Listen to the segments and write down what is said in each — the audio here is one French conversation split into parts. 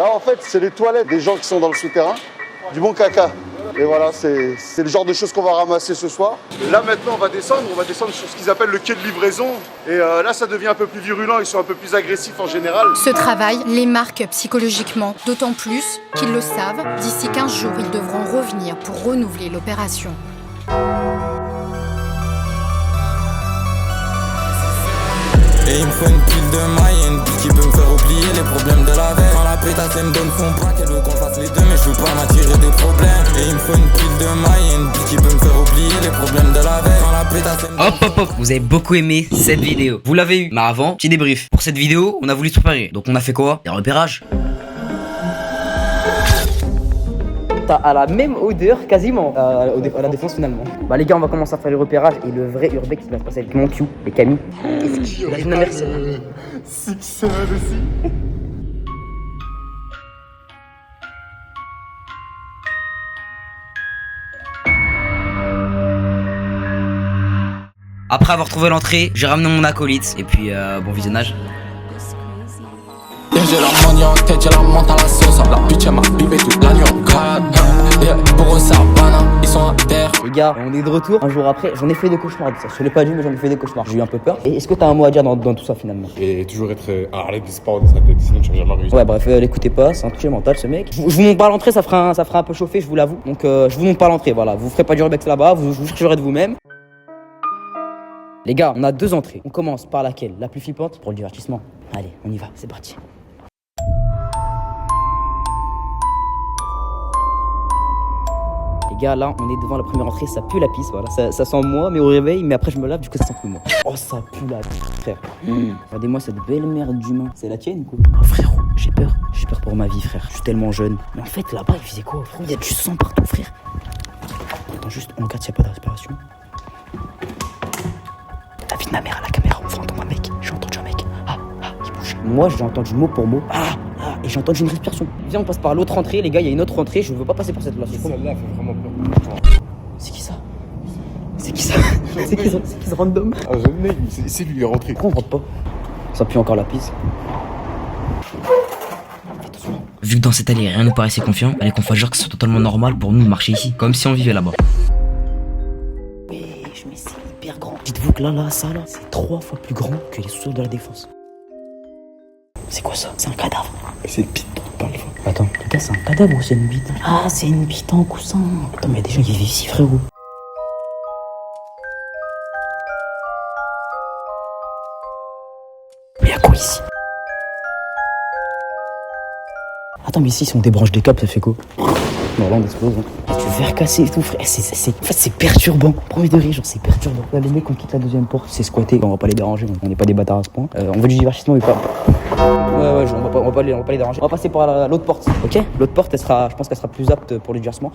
Là, en fait, c'est les toilettes des gens qui sont dans le souterrain. Du bon caca. Et voilà, c'est le genre de choses qu'on va ramasser ce soir. Et là, maintenant, on va descendre sur ce qu'ils appellent le quai de livraison. Et là, ça devient un peu plus virulent, ils sont un peu plus agressifs en général. Ce travail les marque psychologiquement, d'autant plus qu'ils le savent, d'ici 15 jours, ils devront revenir pour renouveler l'opération. Et il me faut une pile de mailles, une pile qui peut me faire oublier les problèmes de la veille. Quand la pétasse elle me donne son bras, qu'elle veut qu'on fasse les deux, mais je veux pas m'attirer des problèmes. Et il me faut une pile de mailles, une pile qui peut me faire oublier les problèmes de la veille. Quand la pétasse elle me donne... Hop, vous avez beaucoup aimé cette vidéo. Vous l'avez eu, mais avant, petit débrief. Pour cette vidéo, on a voulu se préparer. Donc on a fait quoi? Des repérages. À la même odeur quasiment à la défense finalement. Bah les gars, on va commencer à faire les repérages et le vrai urbex qui va se passer avec mon Q et Camille. Est-ce qu'il y aurait pas Sixer aussi? Après avoir trouvé l'entrée, j'ai ramené mon acolyte. Et puis, bon visionnage. Yeah, j'ai la money en tête, j'ai la menthe à la sauce. La bitch elle m'a bibé toute la nuit en calme. Yeah, pour eux c'est Havana, ils sont à terre. Les gars, on est de retour. Un jour après, j'en ai fait des cauchemars. Ça, je l'ai pas dit, mais j'en ai fait des cauchemars. J'ai eu un peu peur. Et est-ce que t'as un mot à dire dans tout ça finalement? Et toujours être Harley Disport dans sa tête, sinon tu vas jamais réussir. Ouais, bref, l'écoutez pas, c'est un touché mental ce mec. Je vous montre pas l'entrée, ça fera un peu chauffer, je vous l'avoue. Donc je vous montre pas l'entrée, voilà. Vous ferez pas du urbex là-bas, vous chercherez de vous-même. Les gars, on a 2 entrées. On commence par laquelle? La plus flippante pour le divertissement. Allez, on y va, c'est parti. Les gars, là, on est devant la première entrée, ça pue la pisse, voilà. Ça sent moi, mais au réveil, mais après je me lave, du coup ça sent plus moi. Oh, ça pue la frère. Regardez-moi cette belle merde d'humain. C'est la tienne, quoi. Oh, frérot, j'ai peur pour ma vie, frère. Je suis tellement jeune. Mais en fait, là-bas, il faisait quoi, frère? Il y a du sang partout, frère. Attends, juste, on regarde s'il n'y a pas de respiration. La vie de ma mère à la caméra, on va entendre un mec. J'ai entendu un mec. Il bouge. Moi, j'ai entendu mot pour mot. Et j'ai entendu une respiration. Viens, on passe par l'autre entrée, les gars, il y a une autre entrée, je veux pas passer par cette place. Celle-là fait vraiment peur. C'est qui ça? C'est qui ça? C'est qui ce random? Ah, je mec, c'est lui, il est rentré. Pourquoi on rentre pas? Ça pue encore la pisse. Vu que dans cette allée rien ne paraissait confiant, fallait qu'on fasse genre que c'est totalement normal pour nous de marcher ici, comme si on vivait là-bas. Wesh, mais c'est hyper grand. Dites-vous que là, ça là, c'est 3 fois plus grand que les sous-sols de la défense. C'est quoi ça? C'est un cadavre. C'est pite, parle. Attends, les gars, c'est un cadavre ou c'est une bite? Ah, c'est une bite en coussin. Attends, mais il y a des gens qui vivent ici, frérot. Mais y'a quoi ici? Attends, mais ici, si on débranche des câbles, ça fait quoi? Non, là, on explose. Hein. Du verre cassé et tout, frère. En fait, c'est perturbant. Premier degré, genre, c'est perturbant. Là, les mecs, on quitte la deuxième porte. C'est squatté, on va pas les déranger. On n'est pas des bâtards à ce point. On veut du divertissement, mais pas. Ouais, on va pas les déranger. On va passer par l'autre porte, ok? L'autre porte, je pense qu'elle sera plus apte pour le divertissement.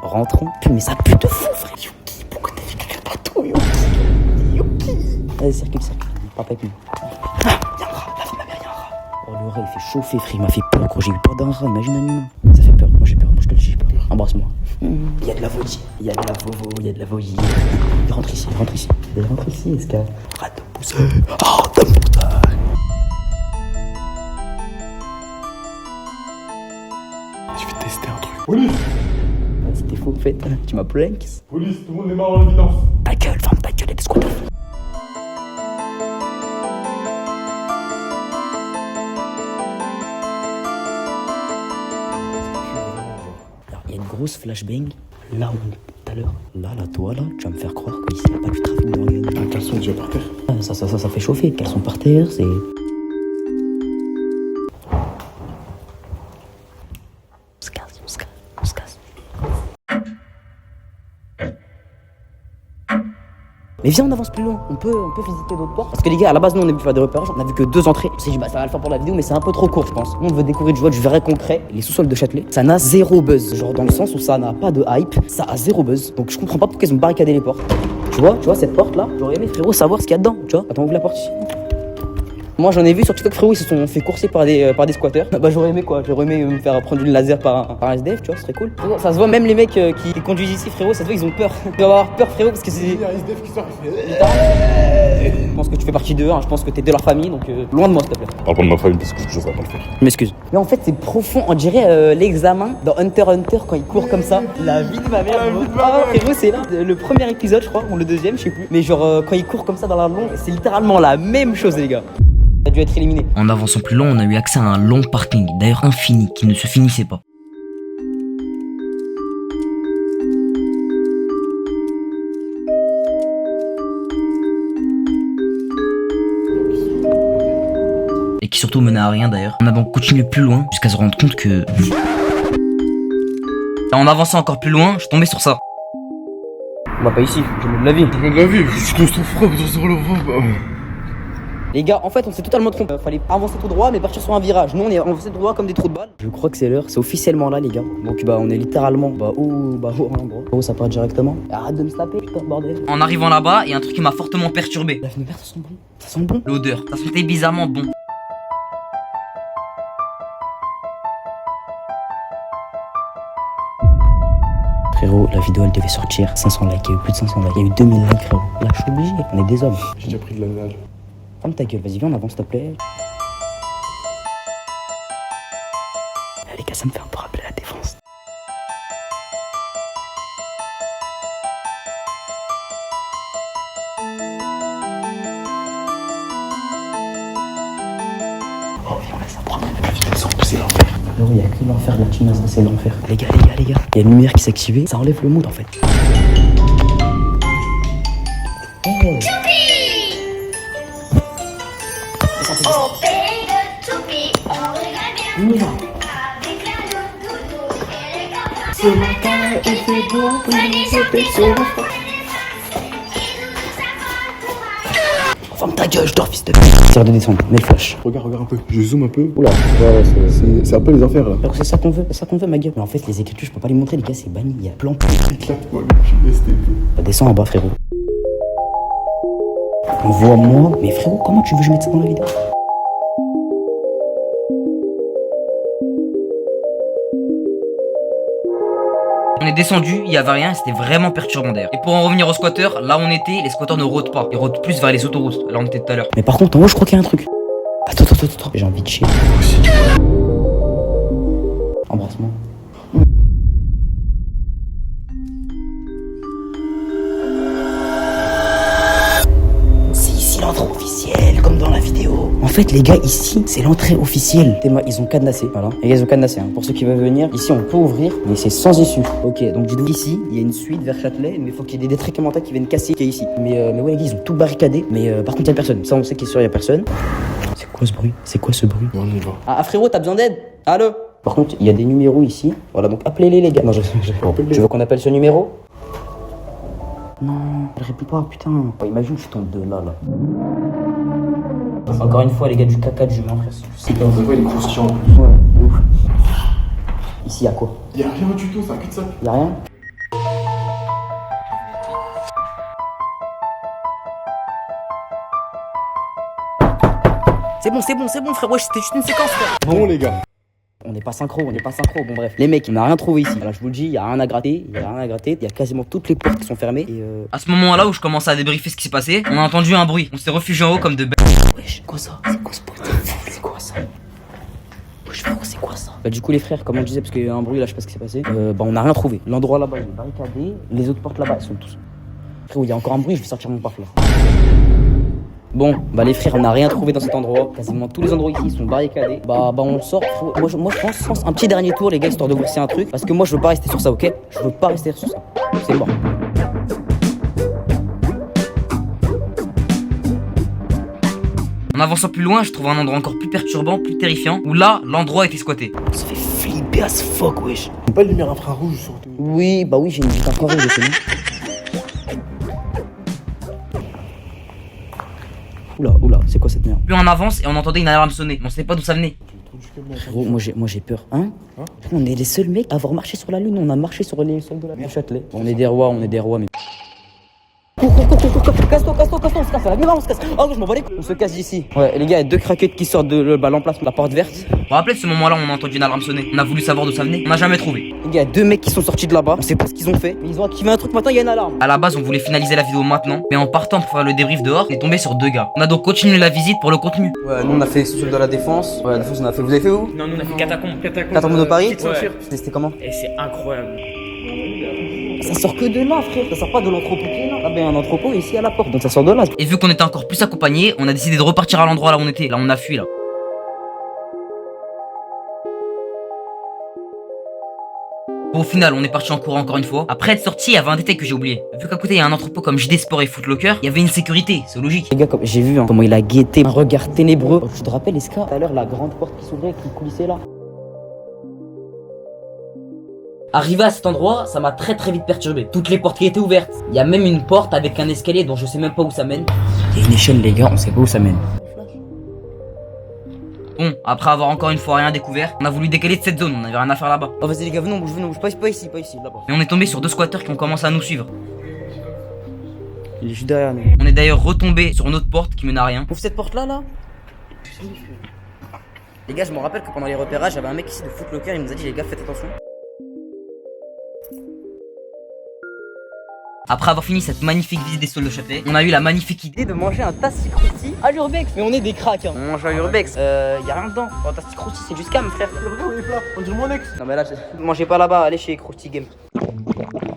Rentrons. Putain, mais ça pue de fou, frère. Yuki, pourquoi t'as fait caca partout, Yuki? Allez, circule. Papa avec nous. Y'a un rat, la vie de ma mère, y'a un rat. Oh, le rat, il fait chauffer, frère. Il m'a fait peur quand j'ai eu peur d'un rat. Imagine un humain. Ça fait peur. Moi, j'ai peur. Moi, je te le dis, j'ai peur. Embrasse-moi. Il y a de la vogie. Il y a de la vovo. Il y a de la vogie. Rentre ici. Est-ce qu'il y a rat de poussée? Oh, de poussée. Je vais tester un truc. Police! C'était faux, en fait. Tu m'as prank. Police, tout le monde est mort en évidence. Ta gueule, ferme ta gueule, il y a des squatteurs. Il y a une grosse flashbang là où on est tout à l'heure. Là, toi, là, tu vas me faire croire qu'ici, il n'y a pas du trafic d'organes. Un caleçon déjà par terre. Ça fait chauffer. Qu'elles sont par terre, c'est. On se casse. Mais viens, on avance plus loin. On peut visiter d'autres portes. Parce que les gars, à la base, nous, on est venu faire des repérages. On a vu que 2 entrées. On s'est dit, bah, ça va le faire pour la vidéo, mais c'est un peu trop court, je pense. Nous, on veut découvrir du vrai concret. Les sous-sols de Châtelet, ça n'a 0 buzz. Genre, dans le sens où ça n'a pas de hype, ça a 0 buzz. Donc, je comprends pas pourquoi ils ont barricadé les portes. Tu vois, cette porte-là, j'aurais aimé, frérot, savoir ce qu'il y a dedans. Tu vois, attends, ouvre la porte ici. Moi j'en ai vu sur TikTok, frérot, ils se sont fait courser par des squatteurs. Bah j'aurais aimé quoi, j'aurais aimé me faire prendre une laser par un SDF, tu vois, ce serait cool. Ça se voit, même les mecs qui conduisent ici, frérot, ça se voit, ils ont peur. Ils doivent avoir peur, frérot, parce que c'est... Il y a un SDF qui sort, il fait... Je pense que tu fais partie d'eux, hein. Je pense que t'es de leur famille, donc loin de moi s'il te plaît. Parle pas de ma famille parce que je n'oserais pas le faire. Je m'excuse. Mais en fait c'est profond, on dirait l'examen dans Hunter x Hunter quand il court comme ça. La vie de ma mère. Ah frérot, c'est le premier épisode je crois, ou le deuxième, je sais plus. Mais genre quand il court comme ça dans la longue, c'est littéralement la même chose les gars. Il a dû être éliminé. En avançant plus loin, on a eu accès à un long parking, d'ailleurs infini, qui ne se finissait pas. Et qui surtout menait à rien d'ailleurs. On a donc continué plus loin jusqu'à se rendre compte que... En avançant encore plus loin, je suis tombé sur ça. Bah pas ici, jamais de la vie. Jamais de la vie, je suis ton frère, sur le frère. Les gars, en fait on s'est totalement trompé. Fallait avancer tout droit mais partir sur un virage. Nous on est avancé droit comme des trous de balles. Je crois que c'est l'heure, c'est officiellement là les gars. Donc bah on est littéralement au endroit. Oh ça part directement. Arrête de me taper putain bordel. En arrivant là-bas, il y a un truc qui m'a fortement perturbé. La merde ça sent bon. Ça sent bon. L'odeur, ça sentait bizarrement bon. Frérot, la vidéo elle devait sortir 500 likes, il y a eu plus de 500 likes, il y a eu 2000 likes frérot. Là je suis obligé, on est des hommes. J'ai déjà pris de la nage. Ferme ta gueule, vas-y viens on avance s'il te plaît. Les gars ça me fait un peu rappeler la défense. Oh viens on laisse ça prendre. La vidéo c'est l'enfer. Il y a que l'enfer de la team, ça c'est l'enfer. Les gars, il y a une lumière qui s'est activée, ça enlève le mood en fait. Hey. On paye le toupie, on regarde bien. On y va. Avec la doudou et les gars. Ce matin, il fait beau, Prenez sa pizza. ferme ta gueule, je dors fils de pute. Tire de descendre, mets le flash. Regarde un peu, je zoome un peu. Oula, C'est un peu les affaires là. alors c'est ça qu'on veut ma gueule. Mais en fait les écritures je peux pas les montrer les gars, c'est banni, il y a plan. Éclate-moi, je suis STP. Descends en bas frérot. On voit moi, mais frérot comment tu veux que je mette ça dans la vidéo? On est descendu, il y avait rien, c'était vraiment perturbant d'ailleurs. Et pour en revenir aux squatteurs, là où on était, les squatteurs ne rôdent pas. Ils rôdent plus vers les autoroutes, là on était tout à l'heure. Mais par contre en haut je crois qu'il y a un truc. Attends, j'ai envie de chier. Embrasse-moi. C'est ici l'entrée officielle, comme dans la vidéo. En fait les gars, ici c'est l'entrée officielle. Ils ont cadenassé, voilà. Les gars ils ont cadenassé, hein. Pour ceux qui veulent venir, ici on peut ouvrir, mais c'est sans issue. Ok, donc du coup ici, il y a une suite vers Châtelet, mais il faut qu'il y ait des détraquements qui viennent casser qui est ici. Mais ouais les gars, ils ont tout barricadé, mais par contre il y a personne. Ça on sait qu'il est sûr, il y a personne. C'est quoi ce bruit? C'est quoi ce bruit? On y va. Ah frérot, t'as besoin d'aide? Allô? Par contre, il y a des numéros ici. Voilà, donc appelez-les les gars. Non, tu veux qu'on appelle ce numéro? Non, elle répond pas, putain. Oh, imagine, je tombe de là. Encore une fois, les gars, du caca d'humain, frère. C'est pas vrai, il est croustillant. Ouais, ouf. Ici, y'a quoi? Y'a rien du tout, c'est un cul-de-sac. Y'a rien? C'est bon, frérot, c'était juste une séquence, frère. Bon, les gars. On n'est pas synchro. Bon, bref. Les mecs, on n'a rien trouvé ici. Là, je vous le dis, il y a rien à gratter. Il y a quasiment toutes les portes qui sont fermées. Et À ce moment-là où je commençais à débriefer ce qui s'est passé, on a entendu un bruit. On s'est refugié en haut comme de bêtes. wesh, quoi ça? C'est quoi ce bruit? C'est quoi ça? Wesh, frérot, c'est quoi ça? Bah, du coup, les frères, comme on disait, parce qu'il y a eu un bruit là, je sais pas ce qui s'est passé. Bah, on n'a rien trouvé. L'endroit là-bas, il est barricadé. Les autres portes là-bas, elles sont tous. Frérot, il y a encore un bruit, je vais sortir mon paf là. Bon, bah les frères, on n'a rien trouvé dans cet endroit. Quasiment tous les endroits ici sont barricadés. Bah on sort. Moi je pense un petit dernier tour les gars, histoire de voir si un truc. Parce que moi je veux pas rester sur ça, ok? Je veux pas rester sur ça. C'est mort. En avançant plus loin, je trouve un endroit encore plus perturbant, plus terrifiant, où là, l'endroit était squatté. Ça fait flipper as fuck, wesh. T'as pas de lumière infrarouge surtout. Oui, bah oui, j'ai une petite infrarouge, je sais. Oula, c'est quoi cette merde? Plus on avance et on entendait une alarme sonner, mais on savait pas d'où ça venait. Frérot, moi j'ai peur. Hein? On est les seuls mecs à avoir marché sur la lune, on a marché sur les sols de la Châtelet. On est des rois, mais... Cours. casse-toi, on se casse, ça va bien, on se casse. Oh, je m'en bats les couilles. On se casse d'ici. Ouais, les gars, il y a 2 craquettes qui sortent de l'emplacement de la porte verte. Vous vous rappelez de ce moment-là où on a entendu une alarme sonner? On a voulu savoir d'où ça venait, on n'a jamais trouvé. Les gars, il y a 2 mecs qui sont sortis de là-bas. On sait pas ce qu'ils ont fait, mais ils ont activé un truc. Maintenant, il y a une alarme. À la base, on voulait finaliser la vidéo maintenant, mais en partant pour faire le débrief dehors, on est tombé sur 2 gars. On a donc continué la visite pour le contenu. Ouais, nous on a fait sous de la défense. Ouais, la défense, on a fait. Vous avez fait où? Non, nous on a fait Catacombe. Catacombe de Paris. Ouais. C'était comment? Et c'est incroyable. Ça sort que de là, frère. Ça sort pas de l'entrepôt qui est là. Ah ben, un entrepôt ici à la porte, donc ça sort de là. Et vu qu'on était encore plus accompagnés, on a décidé de repartir à l'endroit là où on était. Là, on a fui là. Bon, au final, on est parti en courant encore une fois. Après être sorti, il y avait un détail que j'ai oublié. Vu qu'à côté il y a un entrepôt comme JD Sport et Footlocker, il y avait une sécurité, c'est logique. Les gars, comme j'ai vu comment il a guetté, un regard ténébreux. Tu te rappelles, Eska, tout à l'heure, la grande porte qui s'ouvrait, qui coulissait là. Arrivé à cet endroit, ça m'a très vite perturbé. Toutes les portes qui étaient ouvertes. Il y a même une porte avec un escalier dont je sais même pas où ça mène. Il y a une échelle, les gars, on sait pas où ça mène. Bon, après avoir encore une fois rien découvert, on a voulu décaler de cette zone, on avait rien à faire là-bas. Oh, vas-y, les gars, venons, bouge, pas ici, là-bas. Mais on est tombé sur 2 squatteurs qui ont commencé à nous suivre. Il est juste derrière nous. On est d'ailleurs retombé sur une autre porte qui mène à rien. Ouvre cette porte-là, là. Les gars, je me rappelle que pendant les repérages, j'avais un mec ici de Footlocker, il nous a dit, les gars, faites attention. Après avoir fini cette magnifique visite des sols de Châtelet, on a eu la magnifique idée De manger un tassi croussi à l'urbex. Mais on est des cracks, hein. On mange à l'urbex. Y a rien dedans. Un tassi croussi, c'est du scam, frère. Regarde les plats, on dirait mon ex. Non, mais là, mangez pas là-bas, allez chez Crousty Game.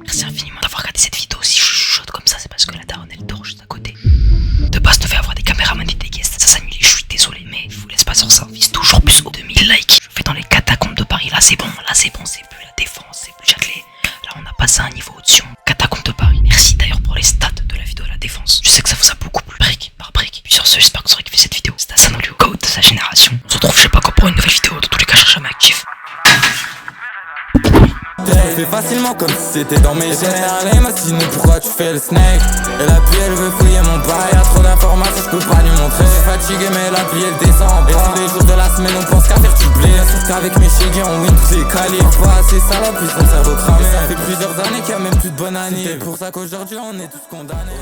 Merci infiniment d'avoir regardé cette vidéo. Si je chuchote comme ça, c'est parce que la daronne elle dort juste à côté. De base, devait avoir des caméramans et des guests. Ça s'annule, je suis désolé, mais je vous laisse pas sur ça. On vise toujours plus aux 2000 likes. Je fais dans les catacombes de Paris. Là, c'est bon, c'est plus la défense, c'est plus Châtelet. Là, on a passé un niveau au-dessus. Catacombes de Paris. Merci d'ailleurs pour les stats de la vidéo de la défense. Je sais que ça vous a beaucoup plu, brique par brique. Puis sur ce, j'espère que vous aurez kiffé cette vidéo. C'était Hassan Oliu, GOAT de sa génération. On se retrouve, je sais pas quand, pour une nouvelle vidéo. Dans tous les cas, je serai jamais actif. C'est facilement comme si c'était dans mes gènes. Allez, mais sinon pourquoi tu fais le snake? Et la pluie elle veut fouiller mon bail. Y'a trop d'informations, je peux pas lui montrer. Je suis fatigué, mais la pluie elle descend. Et tous les jours de la semaine, on pense qu'à faire du blé. Sauf qu'avec mes chégués, on win tous les qualifs. Pas assez salope, puis son cerveau cramé. Ça fait plusieurs années qu'il y a même plus de bonne année. C'est pour ça qu'aujourd'hui, on est tous condamnés.